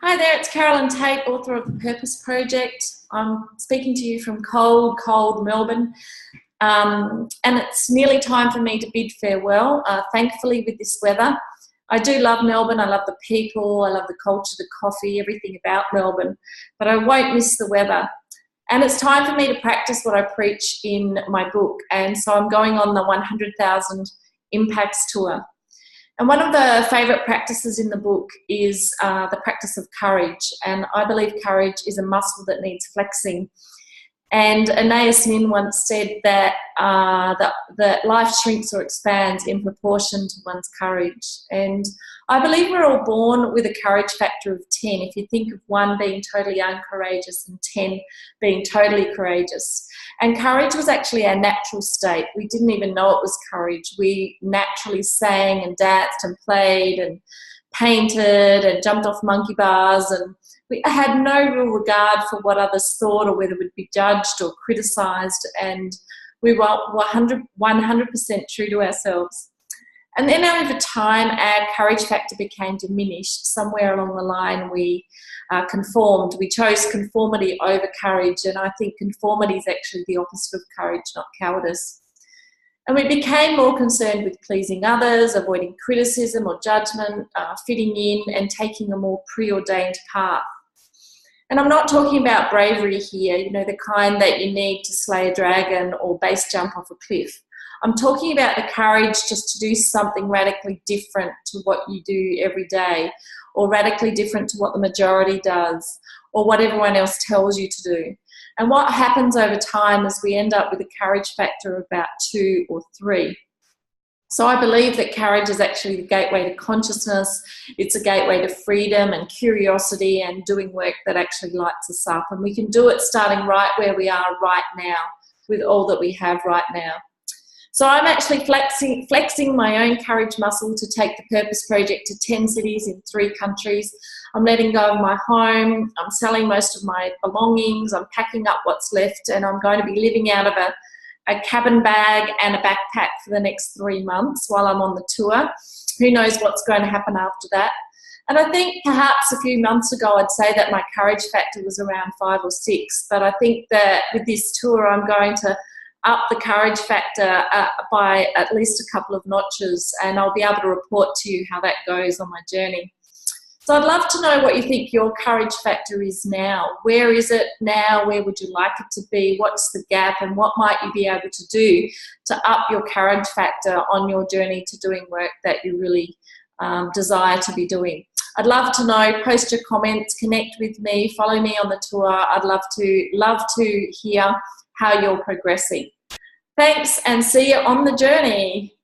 Hi there, it's Carolyn Tate, author of The Purpose Project. I'm speaking to you from cold, cold Melbourne. And it's nearly time for me to bid farewell, thankfully with this weather. I do love Melbourne, I love the people, I love the culture, the coffee, everything about Melbourne, but I won't miss the weather. And it's time for me to practice what I preach in my book. And so I'm going on the 100,000 Impacts Tour. And one of the favourite practices in the book is the practice of courage. And I believe courage is a muscle that needs flexing. And Anais Nin once said that, that life shrinks or expands in proportion to one's courage. And I believe we're all born with a courage factor of 10, if you think of 1 being totally uncourageous and 10 being totally courageous. And courage was actually our natural state. We didn't even know it was courage. We naturally sang and danced and played and painted and jumped off monkey bars, and we had no real regard for what others thought or whether we'd be judged or criticised, and we were 100% true to ourselves. And then over time, our courage factor became diminished. Somewhere along the line, we conformed. We chose conformity over courage, and I think conformity is actually the opposite of courage, not cowardice. And we became more concerned with pleasing others, avoiding criticism or judgment, fitting in, and taking a more preordained path. And I'm not talking about bravery here, you know, the kind that you need to slay a dragon or base jump off a cliff. I'm talking about the courage just to do something radically different to what you do every day, or radically different to what the majority does, or what everyone else tells you to do. And what happens over time is we end up with a courage factor of about 2 or 3. So I believe that courage is actually the gateway to consciousness. It's a gateway to freedom and curiosity and doing work that actually lights us up. And we can do it starting right where we are right now, with all that we have right now. So I'm actually flexing my own courage muscle to take the Purpose Project to 10 cities in 3 countries. I'm letting go of my home. I'm selling most of my belongings. I'm packing up what's left, and I'm going to be living out of a cabin bag and a backpack for the next 3 months while I'm on the tour. Who knows what's going to happen after that? And I think perhaps a few months ago I'd say that my courage factor was around 5 or 6, but I think that with this tour I'm going to up the courage factor by at least a couple of notches, and I'll be able to report to you how that goes on my journey. So I'd love to know what you think your courage factor is now. Where is it now? Where would you like it to be? What's the gap? And what might you be able to do to up your courage factor on your journey to doing work that you really desire to be doing? I'd love to know. Post your comments, connect with me, follow me on the tour. I'd love to hear how you're progressing. Thanks, and see you on the journey.